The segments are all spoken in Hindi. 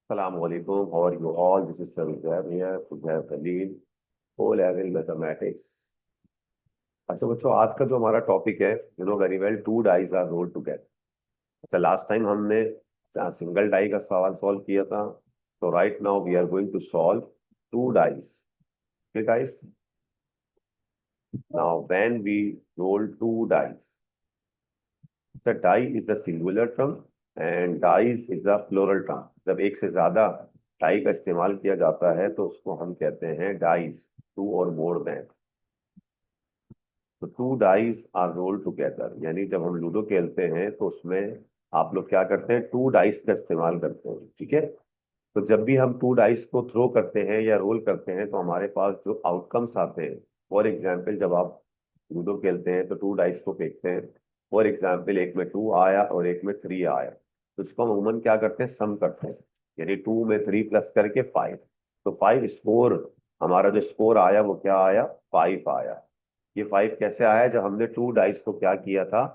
Assalamu alaikum. How are you all? This is Sir here. Sujab Khalil, O level mathematics. अच्छा बच्चों, आज का जो हमारा टॉपिक है, very well, two dies are rolled together. अच्छा, लास्ट टाइम हमने सिंगल डाई का सवाल सॉल्व किया था। तो right now we are going to solve two dies. Okay guys, now when we roll two dies, the die is the singular term and dies is the plural term. जब एक से ज्यादा डाई का इस्तेमाल किया जाता है तो उसको हम कहते हैं डाइज, टू और मोर देन। तो two dice are roll together, यानी जब हम लूडो खेलते हैं तो उसमें आप लोग क्या करते हैं, टू डाइस का इस्तेमाल करते हैं। ठीक है। तो जब भी हम टू डाइस को थ्रो करते हैं या रोल करते हैं तो हमारे पास जो आउटकम्स आते हैं, फॉर एग्जाम्पल जब आप लूडो खेलते हैं तो टू डाइस को फेंकते हैं। फॉर एग्जाम्पल एक में टू आया और एक में थ्री आया, तो इसको हम अमूमन क्या करते हैं, सम करते हैं। यानी टू में थ्री प्लस करके फाइव। तो फाइव स्कोर, हमारा जो स्कोर आया वो क्या आया, फाइव आया। ये फाइव कैसे आया, जब हमने टू डाइस को क्या किया था,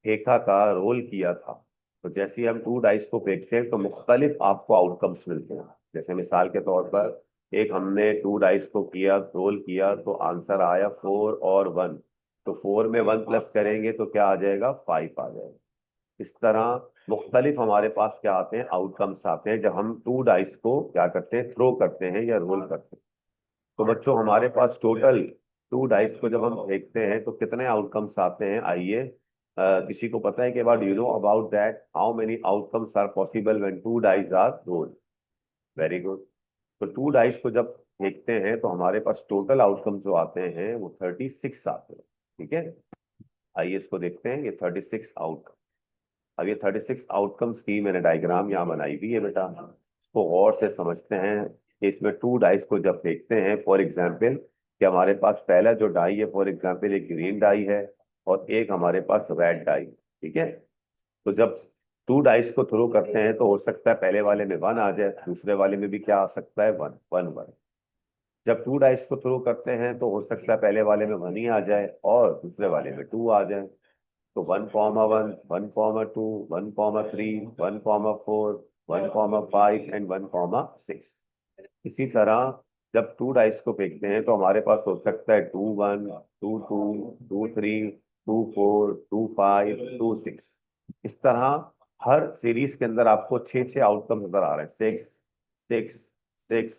फेंका था, रोल किया था। तो जैसे ही हम टू डाइस को फेंकते हैं तो मुख्तलिफ आपको आउटकम्स मिलते हैं। जैसे मिसाल के तौर पर, एक हमने टू डाइस को किया, रोल किया, तो आंसर आया फोर और वन। तो फोर में वन प्लस करेंगे तो क्या आ जाएगा, फाइव आ जाएगा। इस तरह मुख्तलिफ हमारे पास क्या आते हैं, आउटकम्स आते हैं जब हम टू डाइस को क्या करते हैं, थ्रो करते हैं या रोल करते हैं। तो बच्चों, हमारे पास टोटल टू डाइस को जब हम देखते हैं तो कितने आउटकम्स आते हैं, आइए किसी को पता है कि what you know about that, how many outcomes are possible when two dice are rolled. Very good. तो टू डाइस को जब देखते हैं तो हमारे पास टोटल आउटकम्स जो आते हैं वो 36 आते हैं। ठीक है। आइए इसको देखते हैं, ये 36 आउटकम। अब ये 36 आउटकम्स की मैंने डायग्राम यहाँ बनाई हुई है बेटा, इसको गौर से समझते हैं कि इसमें टू डाइस को जब देखते हैं, फॉर एग्जाम्पल कि हमारे पास पहला जो डाई है, फॉर एग्जाम्पल एक ग्रीन डाई है और एक हमारे पास रेड डाई। ठीक है। तो जब टू डाइस को थ्रो करते हैं तो हो सकता है पहले वाले में वन आ जाए, दूसरे वाले में भी क्या आ सकता है, वन वन वन। जब टू डाइस को थ्रो करते हैं तो हो सकता है पहले वाले में वन ही आ जाए और दूसरे वाले में टू आ जाए। तो one comma one, one comma two, one comma three, one comma four, one comma five and one comma six. इसी तरह जब टू डाइस को फेंकते हैं तो हमारे पास हो सकता है two one, two two, two three, two four, two five, two six. इस तरह हर सीरीज के अंदर आपको छह छह आउटकम नजर आ रहे हैं, six six six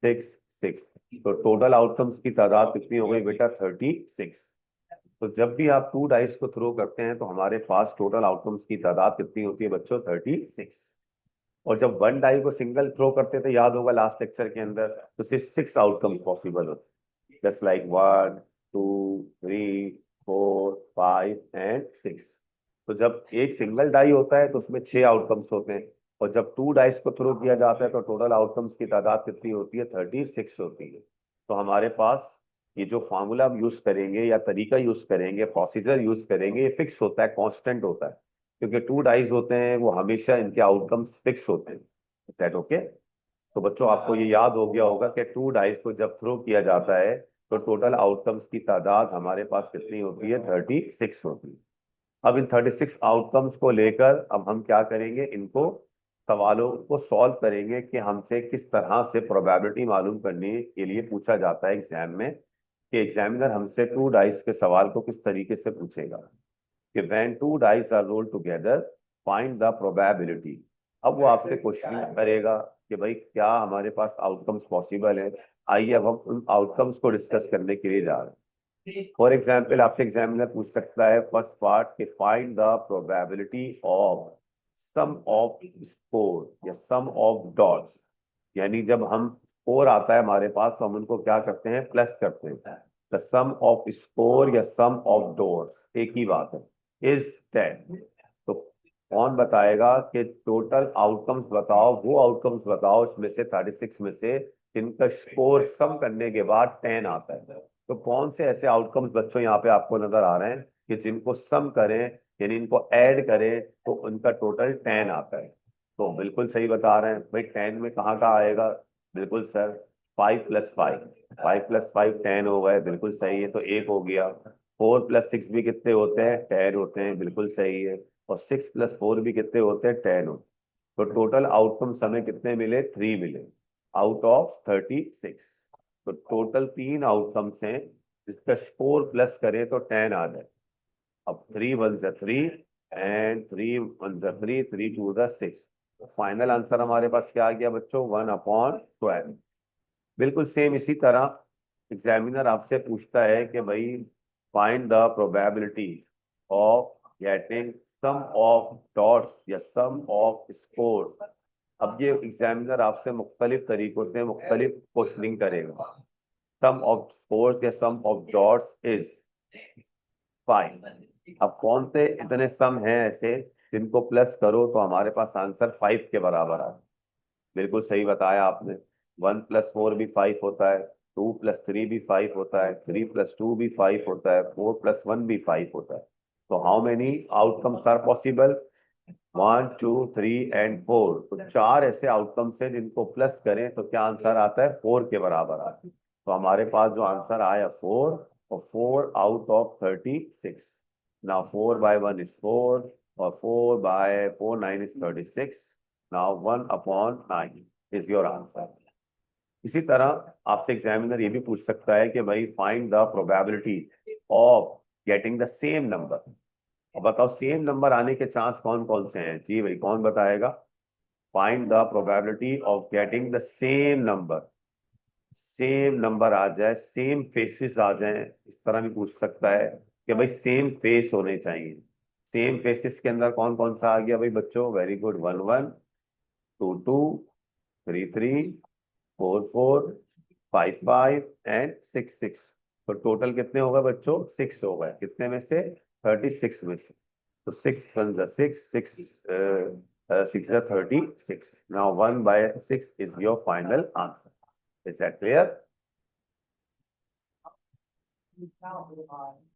six six. तो टोटल आउटकम्स की तादाद कितनी हो गई बेटा, 36। तो जब भी आप टू डाइस को थ्रो करते हैं तो हमारे पास टोटल आउटकम्स की तादाद कितनी होती है बच्चों, 36। और जब वन डाई को सिंगल थ्रो करते थे, याद होगा लास्ट लेक्चर के अंदर, तो सिर्फ सिक्स आउटकम्स पॉसिबल होते, just like one, two, three, four, five and six. तो जब एक सिंगल डाई होता है तो उसमें छह आउटकम्स होते हैं, और जब टू डाइस को थ्रो किया जाता है तो टोटल आउटकम्स की तादाद कितनी होती है, 36 होती है। तो हमारे पास ये जो फार्मूला हम यूज करेंगे या तरीका यूज करेंगे, प्रोसीजर यूज करेंगे, ये फिक्स होता है, कांस्टेंट होता है। क्योंकि टू डाइस होते हैं वो हमेशा इनके आउटकम्स फिक्स होते हैं। That okay. तो बच्चों, आपको ये याद हो गया होगा कि टू डाइस को जब थ्रो किया जाता है तो टोटल आउटकम्स की तादाद हमारे पास कितनी होती है, 36 होती है। अब इन 36 आउटकम्स को लेकर अब हम क्या करेंगे, इनको सवालों को सॉल्व करेंगे कि हमसे किस तरह से प्रोबेबिलिटी मालूम करने के लिए पूछा जाता है एग्जाम में, कि एग्जामिनर हमसे टू डाइस के सवाल को किस तरीके से पूछेगा कि when two dice are rolled together find the probability. अब वो आपसे क्वेश्चन करेगा कि भाई क्या हमारे पास आउटकम्स पॉसिबल है। आइए अब हम उन आउटकम्स को डिस्कस करने के लिए जा रहे हैं। फॉर एग्जाम्पल आपसे एग्जामिनर पूछ सकता है फर्स्ट पार्ट के find the probability of sum of score या सम ऑफ डॉट्स। यानी जब हम स्कोर आता है हमारे पास तो हम उनको क्या करते हैं, प्लस करते हैं। द सम ऑफ स्कोर या सम ऑफ डॉट्स एक ही बात है, इज 10। तो कौन बताएगा कि टोटल आउटकम्स बताओ, वो आउटकम्स बताओ इसमें से 36 में से जिनका स्कोर सम करने के बाद 10 आता है। तो कौन से ऐसे आउटकम्स बच्चों यहाँ पे आपको नजर आ रहे हैं कि जिनको सम करें, यानी इनको ऐड करें तो उनका टोटल 10 आता है। तो बिल्कुल सही बता रहे हैं भाई, 10 में कहाँ का आएगा, बिल्कुल sir, five plus five, five plus five 10 हो गए, बिल्कुल सही है, तो एक हो गया। फोर प्लस सिक्स भी कितने होते हैं, 10 होते हैं, बिल्कुल सही है। और सिक्स प्लस फोर भी कितने होते हैं, 10 होते हैं। तो टोटल आउटकम्स हमें कितने मिले, 3 मिले आउट ऑफ 36। तो टोटल 3 आउटकम्स हैं जिसका स्कोर प्लस करे तो 10 आ जाए। अब 3 1 जा 3 एंड 3 1 जा 3, 3 2 जा 6। फाइनल आंसर हमारे पास क्या आ गया बच्चों, 1/12। बिल्कुल सेम इसी तरह एग्जामिनर आपसे पूछता है कि भाई find the probability of getting sum of dots या सम ऑफ स्कोर। अब ये एग्जामिनर आपसे मुख्तलिफ तरीकों से मुख्तलिफ क्वेश्चनिंग करेगा। सम ऑफ स्कोर्स या सम ऑफ डॉट्स इज 5। अब कौन से इतने सम हैं ऐसे जिनको प्लस करो तो हमारे पास आंसर 5 के बराबर आ। बिल्कुल सही बताया आपने। 1 + 4 भी 5 होता है, 2 + 3 भी 5 होता है, 3 + 2 भी 5 होता है, 4 + 1 भी 5 होता है। तो how many outcomes are possible, 1 2 3 and 4। तो 4 ऐसे आउटकम्स हैं जिनको प्लस करें तो क्या आंसर आता है, 4 के बराबर आता है। तो हमारे पास जो आंसर आया 4, और 4 आउट ऑफ 36। ना 4/1 इज 4, और 4/4 9 is 36। Now 1/9 is your answer. इसी तरह आपसे एग्जामिनर ये भी पूछ सकता है कि भाई find the probability of getting the same number. अब बताओ सेम नंबर आने के चांस कौन कौन से हैं, जी भाई कौन बताएगा। Find the probability of getting the same number आ जाए, सेम फेसेस आ जाए। इस तरह भी पूछ सकता है कि भाई सेम फेस होने चाहिए। सेम फेसेस के अंदर कौन कौन सा आ गया भाई बच्चों, वेरी गुड, 1 1, 2 2, 3 3, 4 4, 5 5 एंड 6 6। तो टोटल कितने हो गए बच्चों, 6 हो गए। कितने में से, 36 में से। तो 6 1 जा 6, 6 6 जा 36। Now 1/6 is your final answer. Is that clear?